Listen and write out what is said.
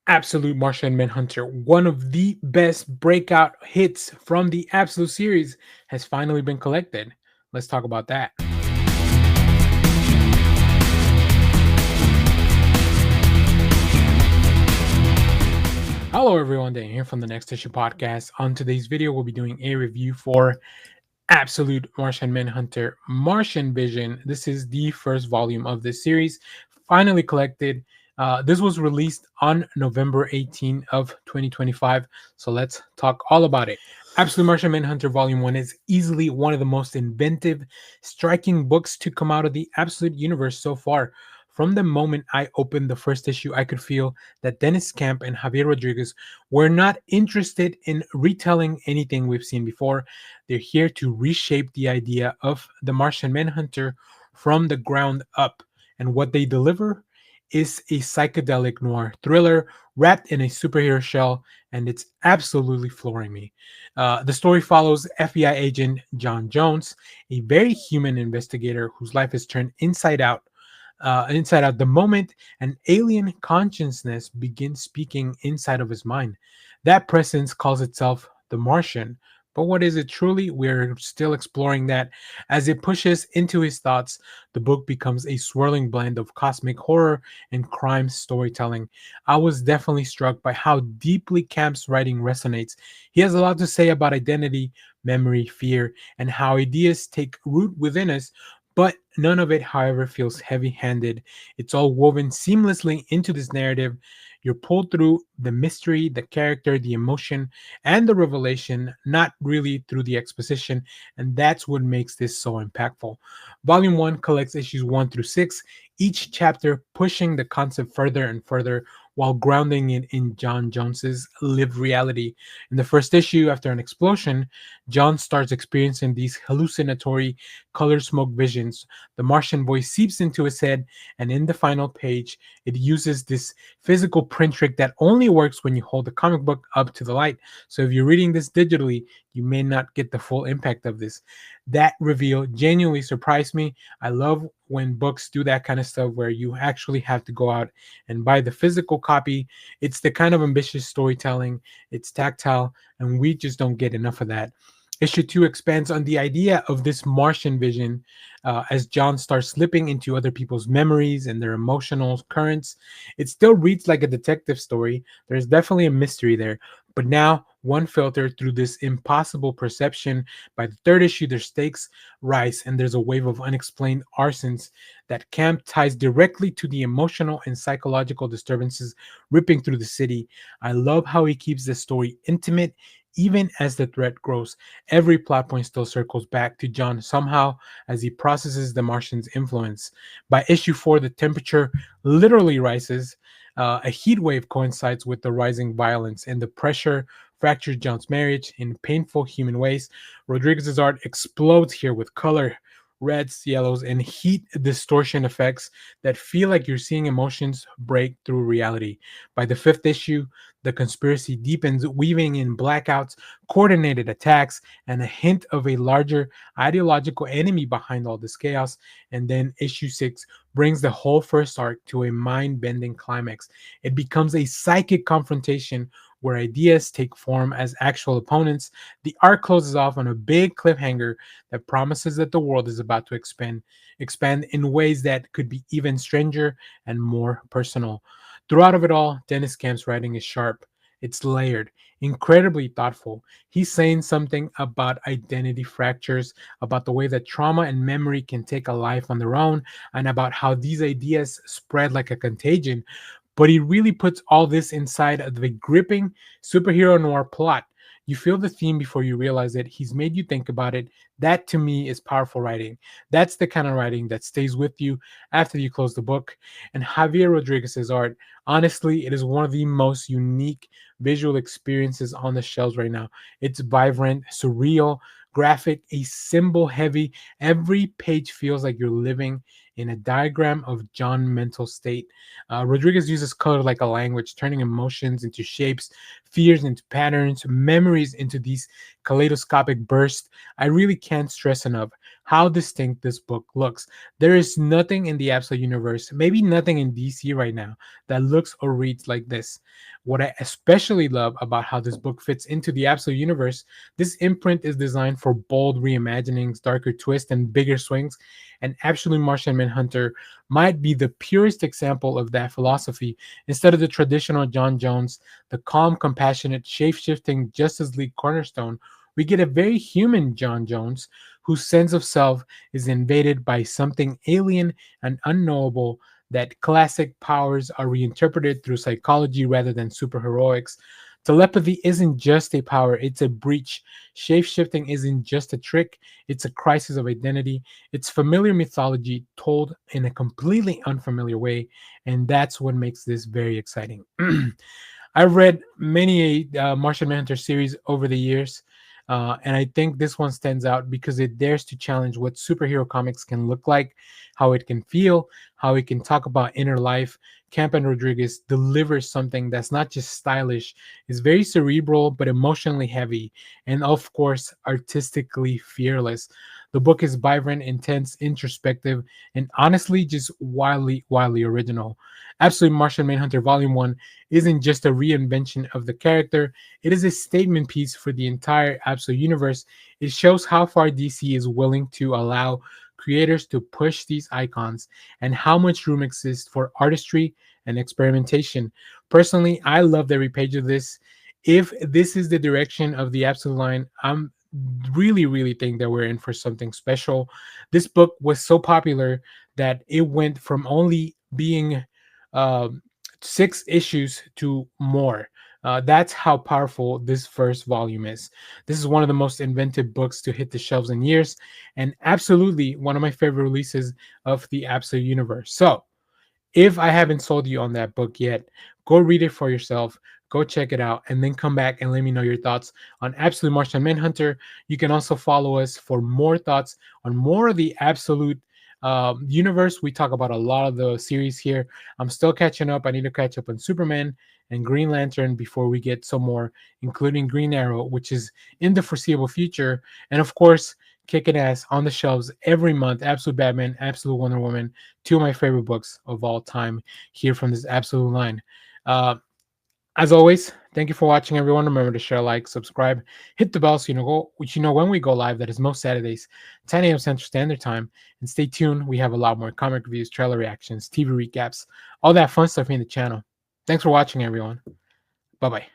Absolute Martian Manhunter, one of the best breakout hits from the Absolute series, has finally been collected. Let's talk about that. Hello, everyone. Dan here from the Next Issue Podcast. On today's video, we'll be doing a review for Absolute Martian Manhunter Martian Vision. This is the first volume of this series, finally collected. This was released on November 18 of 2025. So let's talk all about it. Absolute Martian Manhunter Volume 1 is easily one of the most inventive, striking books to come out of the Absolute universe so far. From the moment I opened the first issue, I could feel that Deniz Camp and Javier Rodríguez were not interested in retelling anything we've seen before. They're here to reshape the idea of the Martian Manhunter from the ground up. And what they deliver is a psychedelic noir thriller wrapped in a superhero shell, and it's absolutely flooring me. The story follows FBI agent John Jones, a very human investigator whose life is turned inside out. The moment an alien consciousness begins speaking inside of his mind. That presence calls itself the Martian. But what is it truly? We're still exploring that. As it pushes into his thoughts, the book becomes a swirling blend of cosmic horror and crime storytelling. I was definitely struck by how deeply Camp's writing resonates. He has a lot to say about identity, memory, fear, and how ideas take root within us, but none of it, however, feels heavy handed. It's all woven seamlessly into this narrative. You're pulled through the mystery, the character, the emotion, and the revelation, not really through the exposition. And that's what makes this so impactful. Volume 1 collects issues 1 through 6, each chapter pushing the concept further and further while grounding it in John Jones's lived reality. In the first issue, after an explosion, John starts experiencing these hallucinatory color smoke visions. The Martian voice seeps into his head, and in the final page, it uses this physical print trick that only works when you hold the comic book up to the light. So if you're reading this digitally, you may not get the full impact of this. That reveal genuinely surprised me. I love when books do that kind of stuff where you actually have to go out and buy the physical copy. It's the kind of ambitious storytelling, it's tactile, and we just don't get enough of that. Issue 2 expands on the idea of this Martian vision as John starts slipping into other people's memories and their emotional currents. It still reads like a detective story. There's definitely a mystery there, but now one filtered through this impossible perception. By the third issue, their stakes rise and there's a wave of unexplained arsons that Camp ties directly to the emotional and psychological disturbances ripping through the city. I love how he keeps the story intimate even as the threat grows. Every plot point still circles back to John somehow as he processes the Martian's influence. By issue 4, the temperature literally rises. A heat wave coincides with the rising violence, and the pressure fractures John's marriage in painful human ways. Rodriguez's art explodes here with color, reds, yellows, and heat distortion effects that feel like you're seeing emotions break through reality. By the fifth issue, the conspiracy deepens, weaving in blackouts, coordinated attacks, and a hint of a larger ideological enemy behind all this chaos. And then issue 6 brings the whole first arc to a mind-bending climax. It becomes a psychic confrontation where ideas take form as actual opponents. The arc closes off on a big cliffhanger that promises that the world is about to expand in ways that could be even stranger and more personal. Throughout of it all, Deniz Camp's writing is sharp. It's layered, incredibly thoughtful. He's saying something about identity fractures, about the way that trauma and memory can take a life on their own, and about how these ideas spread like a contagion. But he really puts all this inside of the gripping superhero noir plot. You feel the theme before you realize it. He's made you think about it. That to me is powerful writing. That's the kind of writing that stays with you after you close the book. And Javier Rodriguez's art, honestly, it is one of the most unique visual experiences on the shelves right now. It's vibrant, surreal, graphic, a symbol heavy. Every page feels like you're living in a diagram of John's mental state. Rodriguez uses color like a language, turning emotions into shapes, fears into patterns, memories into these kaleidoscopic bursts. I really can't stress enough how distinct this book looks. There is nothing in the Absolute universe, maybe nothing in DC right now, that looks or reads like this. What I especially love about how this book fits into the Absolute universe, this imprint is designed for bold reimaginings, darker twists, and bigger swings. And Absolute Martian Manhunter might be the purest example of that philosophy. Instead of the traditional John Jones, the calm, compassionate, shape-shifting Justice League cornerstone, we get a very human John Jones whose sense of self is invaded by something alien and unknowable, that classic powers are reinterpreted through psychology rather than superheroics. Telepathy isn't just a power, it's a breach. Shape-shifting isn't just a trick, it's a crisis of identity. It's familiar mythology told in a completely unfamiliar way, and that's what makes this very exciting. I've read many Martian Manhunter series over the years, and I think this one stands out because it dares to challenge what superhero comics can look like, how it can feel, how it can talk about inner life. Camp and Rodriguez delivers something that's not just stylish, it's very cerebral but emotionally heavy, and of course, artistically fearless. The book is vibrant, intense, introspective, and honestly just wildly, wildly original. Absolute Martian Manhunter Volume 1 isn't just a reinvention of the character, it is a statement piece for the entire Absolute universe. It shows how far DC is willing to allow creators to push these icons and how much room exists for artistry and experimentation. Personally, I loved every page of this. If this is the direction of the Absolute line, I'm really think that we're in for something special. This book was so popular that it went from only being um, 6 issues to more. That's how powerful this first volume is. This is one of the most inventive books to hit the shelves in years, and absolutely one of my favorite releases of the Absolute universe. So, if I haven't sold you on that book yet, go read it for yourself. Go check it out and then come back and let me know your thoughts on Absolute Martian Manhunter. You can also follow us for more thoughts on more of the Absolute universe. We talk about a lot of the series here. I'm still catching up. I need to catch up on Superman and Green Lantern before we get some more, including Green Arrow, which is in the foreseeable future. And of course, kicking ass on the shelves every month. Absolute Batman, Absolute Wonder Woman, two of my favorite books of all time here from this Absolute line. Uh, as always, thank you for watching, everyone. Remember to share, like, subscribe, hit the bell so you know when we go live. That is most Saturdays, 10 a.m. Central Standard Time. And stay tuned. We have a lot more comic reviews, trailer reactions, TV recaps, all that fun stuff in the channel. Thanks for watching, everyone. Bye bye.